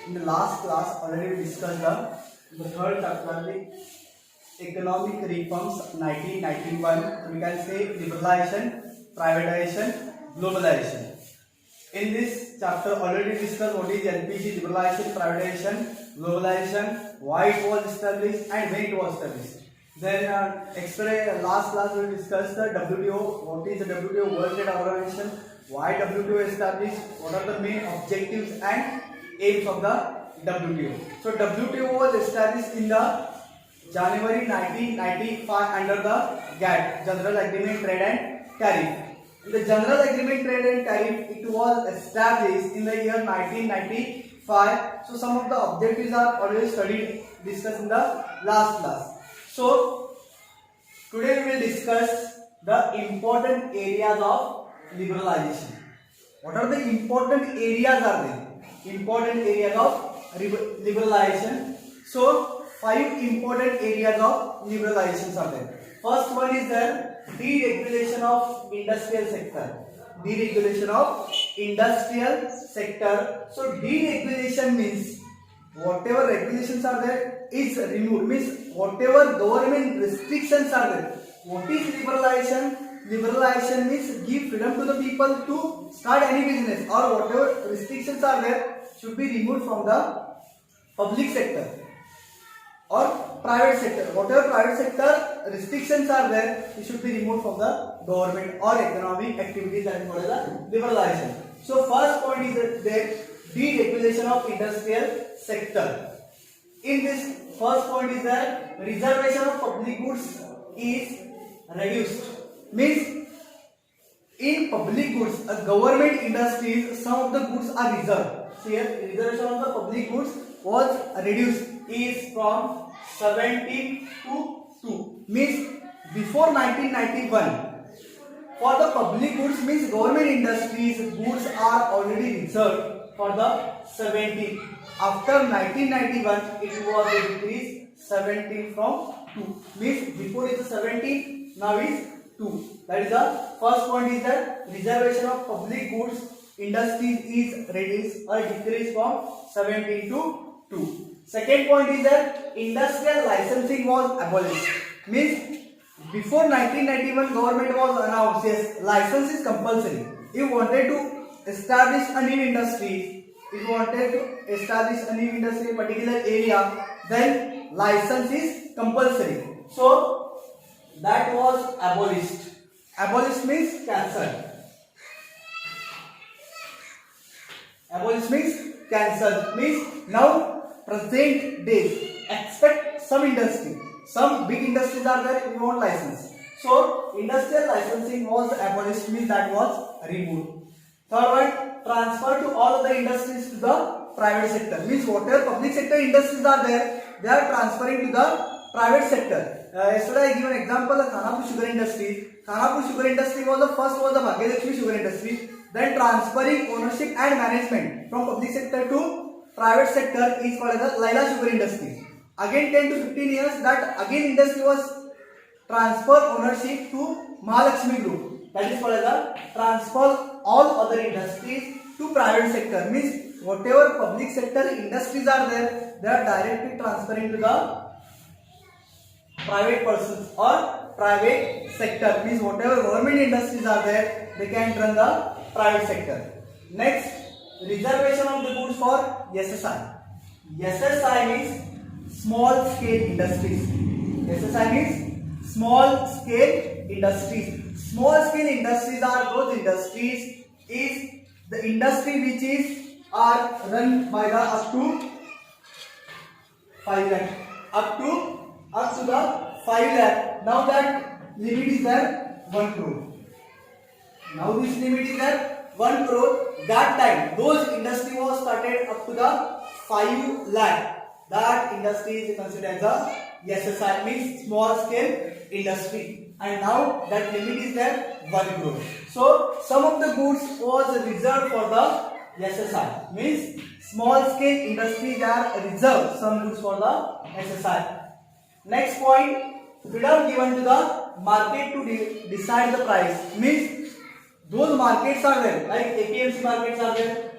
In the last class, already we discussed the third chapter, the economic reforms 1991. We can say liberalization, privatization, globalization. In this chapter, already discussed what is LPG, liberalization, privatization, globalization, why it was established and when it was established. Then last class we discussed the WTO. What is the WTO, World Trade Organization? Why WTO established? What are the main objectives and aims of the WTO? So WTO was established in the January 1995 under the GATT, General Agreement Trade and Tariff. In the General Agreement Trade and Tariff, it was established in the year 1995. So some of the objectives are already studied, discussed in the last class. So today we will discuss the important areas of liberalization. What are the important areas are there? Important areas of liberalization. So 5 important areas of liberalization are there. First one is the deregulation of industrial sector. Deregulation of industrial sector. So deregulation means whatever regulations are there is removed. Means whatever government restrictions are there. What is liberalization? Liberalization means give freedom to the people to start any business, or whatever restrictions are there should be removed from the public sector or private sector. Whatever private sector restrictions are there, it should be removed from the government or economic activities, that is called as liberalization. So first point is that deregulation of industrial sector. In this first point is that reservation of public goods is reduced. Means in public goods, government industries, some of the goods are reserved. So here reservation of the public goods was reduced, is from 17 to 2. Means before 1991, for the public goods, means government industries goods are already reserved for the 17. After 1991, it was decreased 17 from 2. Means before is 17, now is 2. That is the first point, is that reservation of public goods industries is reduced or decreased from 17 to 2. Second point is that industrial licensing was abolished. Means before 1991 government was announced, yes, license is compulsory. If you wanted to establish a new industry, in particular area, then license is compulsory. So that was abolished. Abolished means cancelled. Abolished means cancelled. Means now present days expect some industry, some big industries are there who want license. So industrial licensing was abolished, means that was removed. Third one, transfer to all other industries to the private sector. Means whatever public sector industries are there, they are transferring to the private sector. Yesterday I give an example of Khanapur sugar industry. Khanapur sugar industry was the first, was the Bhagyalakshmi sugar industry. Then transferring ownership and management from public sector to private sector is called as the Laila sugar industry. Again 10 to 15 years, that again industry was transfer ownership to Mahalakshmi group. That is called as the transfer all other industries to private sector. Means whatever public sector industries are there, they are directly transferring to the private persons or private sector. Means whatever government industries are there, they can run the private sector. Next, reservation of the goods for SSI. SSI means small scale industries. SSI means small scale industries. Small scale industries are those industries, is the industry which is are run by the up to 5 lakh. Up to the 5 lakh. Now that limit is there 1 crore. Now this limit is there 1 crore. That time those industry was started up to the 5 lakh. That industry is considered as a SSI, means small scale industry. And now that limit is there 1 crore. So some of the goods was reserved for the SSI. Means small scale industries are reserved some goods for the SSI. Next point, freedom given to the market to decide the price. Means those markets are there, like APMC markets are there,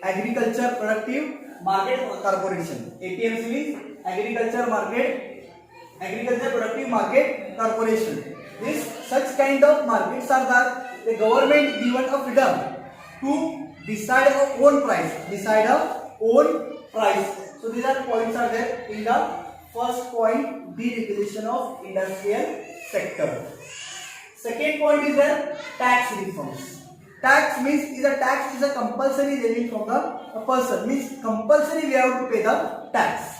Agriculture Productive Market Corporation. APMC means Agriculture Productive Market Corporation. This such kind of markets are that the government given a freedom to decide a own price. So these are points are there in the first point, deregulation of industrial sector. Second point is the tax reforms. Tax means tax is a compulsory levy from the person. Means compulsory we have to pay the tax.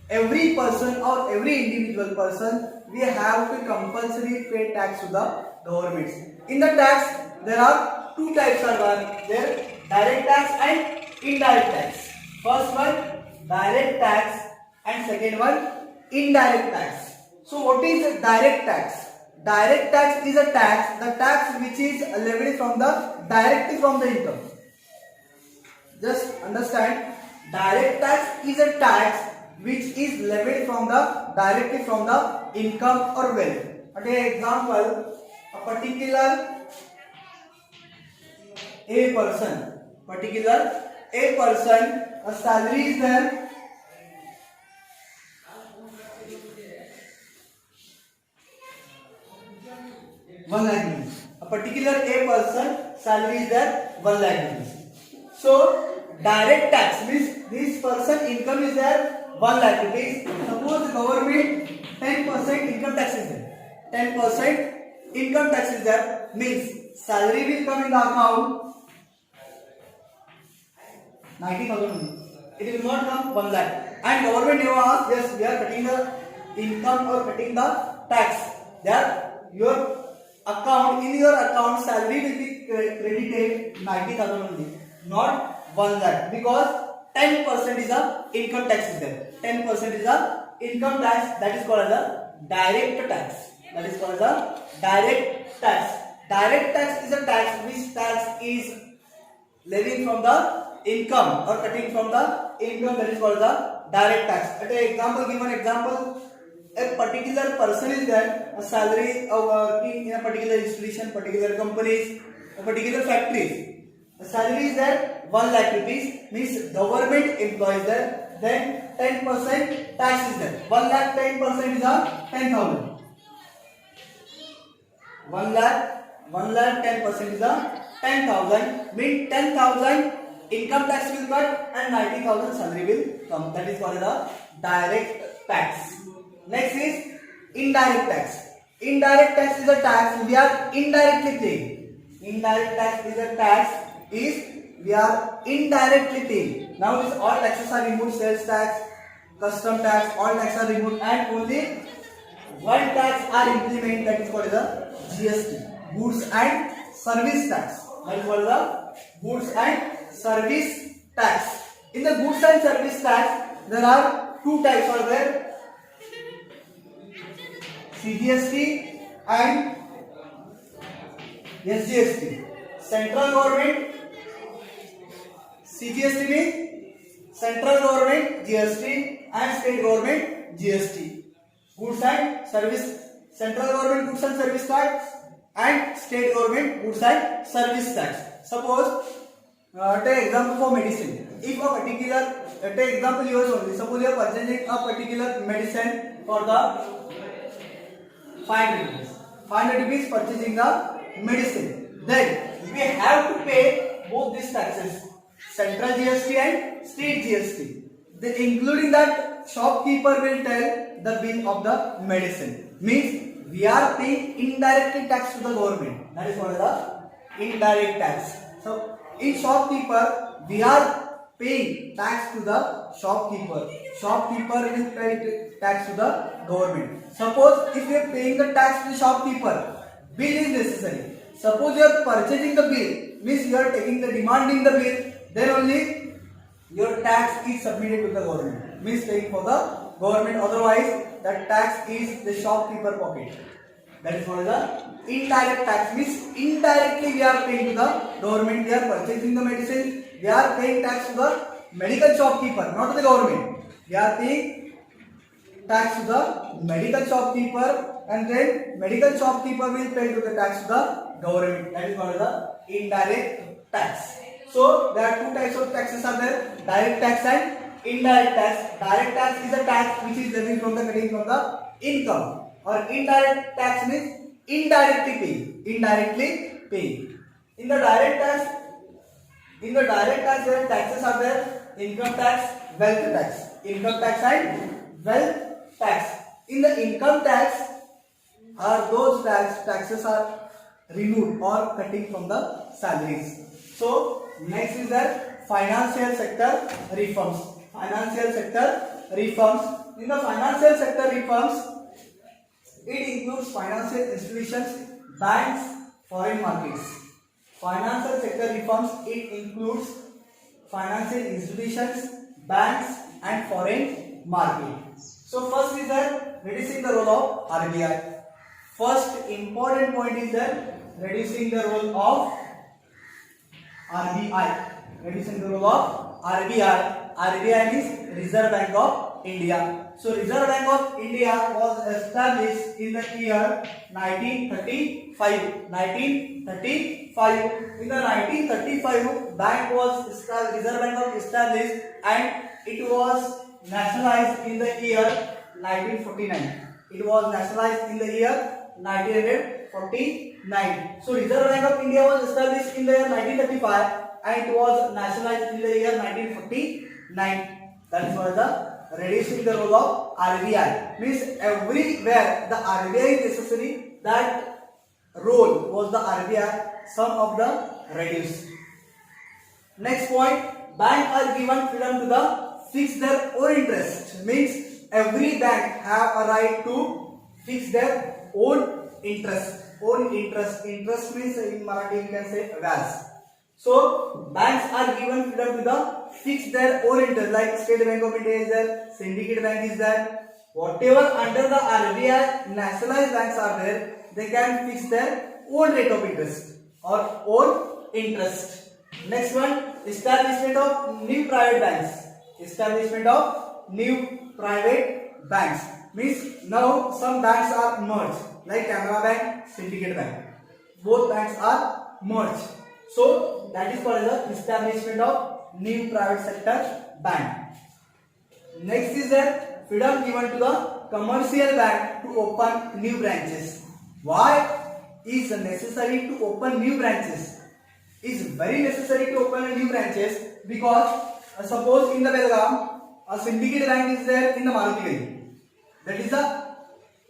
Every person or every individual person we have to compulsory pay tax to the government. In the tax there are two types are there: direct tax and indirect tax. First one direct tax and second one indirect tax. So what is direct tax? Direct tax is a tax, the tax which is levied from directly from the income. Just understand, direct tax is a tax which is levied from directly from the income or wealth. Okay, example, a particular person, a salary is there. A particular A person salary is there 1 lakh rupees. So direct tax means this person income is there 1 lakh rupees. Suppose government 10% income tax is there. 10% income tax is there means salary will come in the account 90,000. It will not come 1 lakh. And government never asked, yes, we are cutting the income or cutting the tax. There your account, in your account salary will be credited 90,000 only, not 1 lakh, because 10% is a income tax is there. 10% is a income tax, that is called as a direct tax. Direct tax is a tax which tax is levied from the income or cutting from the income, that is called the direct tax. At an example, give an example. A particular person is there, a salary of working in a particular institution, particular companies, a particular factories. The salary is there 1 lakh rupees, means government employees there. Then 10% tax is there. 1 lakh 10% is a 10,000. 1 lakh 10% is a 10,000. Means 10,000 income tax will cut and 90,000 salary will come. That is called the direct tax. Next is indirect tax. Indirect tax is a tax we are indirectly paying. Indirect tax is a tax we are indirectly paying. Now this all taxes are removed: sales tax, custom tax, all taxes are removed, and only one tax are implemented, that is called the GST, goods and service tax. That is called the goods and service tax. In the goods and service tax there are two types are there: CGST and SGST. Central government CGST means central government GST and state government GST. Goods and service, central government goods and service tax and state government goods and service tax. Suppose take example for medicine. If a particular take example yours only. Suppose you are purchasing a particular medicine for the 500 rupees. 500 rupees purchasing the medicine. Then we have to pay both these taxes, central GST and state GST. Then including that, shopkeeper will tell the bill of the medicine. Means we are paying indirectly tax to the government. That is called the indirect tax. So in shopkeeper we are paying tax to the shopkeeper. Shopkeeper will pay tax to the government. Suppose if you are paying the tax to the shopkeeper, bill is necessary. Suppose you are purchasing the bill, means you are taking the demanding the bill, then only your tax is submitted to the government. Means paying for the government. Otherwise, that tax is the shopkeeper pocket. That is called the indirect tax. Means indirectly we are paying to the government. We are purchasing the medicine. We are paying tax to the medical shopkeeper, not to the government. We are paying tax to the medical shopkeeper, and then medical shopkeeper will pay to the tax to the government. That is called the indirect tax. So there are two types of taxes are there: direct tax and indirect tax. Direct tax is a tax which is derived from the getting from the income, or indirect tax means indirectly pay. Indirectly pay. In the direct tax, there are taxes are there: income tax, wealth tax. Income tax and wealth tax. In the income tax, are those taxes are removed or cutting from the salaries. So next is that financial sector reforms. Financial sector reforms. In the financial sector reforms, it includes financial institutions, banks, foreign markets. Financial sector reforms, it includes financial institutions, banks and foreign market. So first is that reducing the role of RBI. First important point is that reducing the role of RBI. Reducing the role of RBI. RBI means Reserve Bank of India. So Reserve Bank of India was established in the year 1935. 1935. In the 1935, bank was Reserve Bank was established and it was nationalized in the year 1949. It was nationalized in the year 1949. So Reserve Bank of India was established in the year 1935 and it was nationalized in the year 1949. That is why the reducing the role of RBI means everywhere the RBI is necessary, that role was the RBI, some of the reduced. Next point, bank are given freedom to the fix their own interest, means every bank have a right to fix their own interest. Interest means in Marathi you can say व्याज. So banks are given freedom to the fix their own interest, like State Bank of India is there, Syndicate Bank is there. Whatever under the RBI nationalized banks are there, they can fix their own rate of interest or own interest. Next one, establishment of new private banks. Establishment of new private banks means now some banks are merged, like Canara Bank, Syndicate Bank. Both banks are merged. So that is called the establishment of new private sector bank. Next is that freedom given to the commercial bank to open new branches. Why is necessary to open new branches? Is very necessary to open new branches because suppose in the Belgaum a Syndicate Bank is there in the Maruti Gari. That is the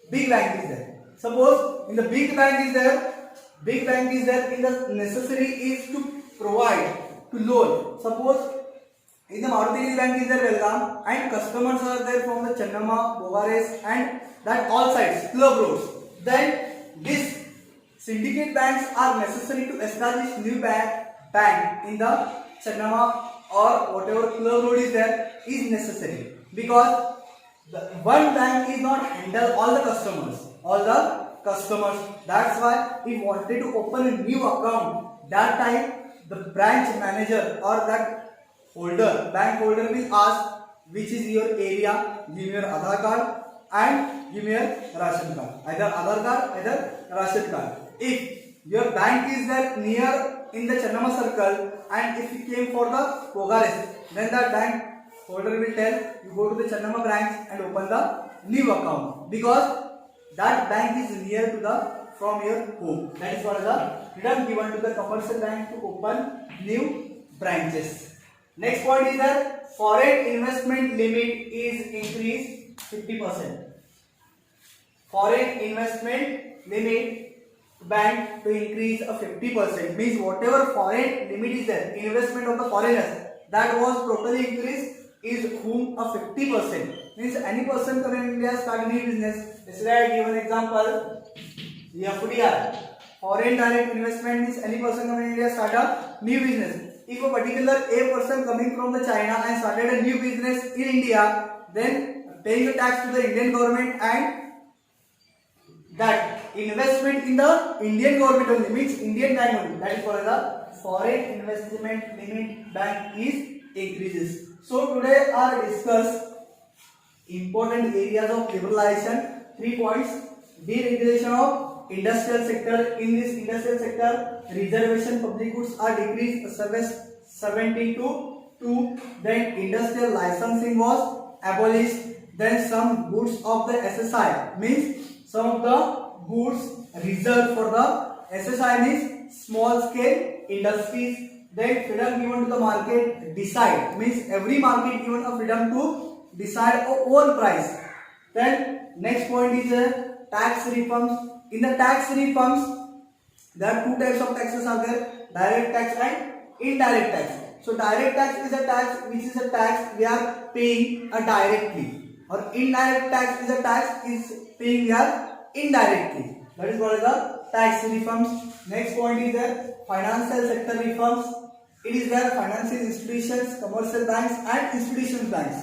big bank is there. Suppose in the big bank is there in the necessary is to provide to loan. Suppose in the Maruti Bank is there Belgaum and customers are there from the Chennama, Bogares and that all sides, club roads. Then this syndicate banks are necessary to establish new bank in the Chennama or whatever club road is there is necessary because the one bank is not handle all the customers. That's why we wanted to open a new account. That time the branch manager or that bank holder will ask which is your area, give me your Aadhaar card and give me your ration card. Either Aadhaar card, either ration card. If your bank is there near in the Chennama circle and if you came for the Bogares, then the bank holder will tell you go to the Chennama branch and open the new account because that bank is near to the from your home. That is what the freedom given to the commercial bank to open new branches. Next point is that foreign investment limit is increased 50%. Foreign investment limit bank to increase a 50% means whatever foreign limit is there, investment of the foreigners that was totally increased is whom a 50%. Means any person coming in India start a new business. Yesterday I give an example. FDI, foreign direct investment means any person coming in India start a new business. If a particular a person coming from the China and started a new business in India, then paying the tax to the Indian government and that investment in the Indian government only means Indian bank only. That is called the foreign investment limit bank is increases. So today are discussed important areas of liberalization. 3 points: deregulation of industrial sector. In this industrial sector, reservation public goods are decreased, 1772. Then industrial licensing was abolished. Then some goods of the SSI, means some of the goods reserved for the SSI means small scale industries. Then freedom given to the market decide, means every market given a freedom to decide a own price. Then next point is tax reforms. In the tax reforms, there are two types of taxes are there: direct tax and indirect tax. So direct tax is a tax which is a tax we are paying directly, or indirect tax is a tax is paying we are indirectly. That is what is the tax reforms. Next point is the financial sector reforms. It is where financial institutions, commercial banks and institutional banks.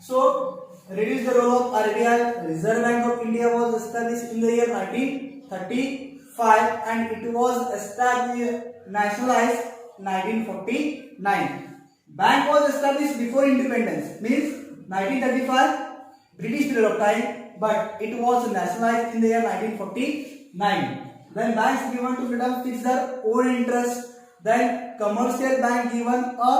So reduce the role of RBI. Reserve Bank of India was established in the year 1935 and it was established nationalized 1949. Bank was established before independence, means 1935, British period of time, but it was nationalized in the year 1949. Then banks given to freedom fix their own interest. Then commercial bank given a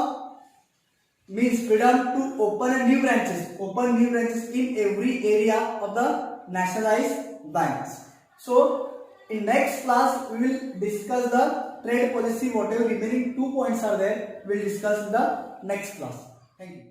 means freedom to open new branches in every area of the nationalized banks. So in next class we will discuss the trade policy. Whatever remaining 2 points are there, we will discuss in the next class. Thank you.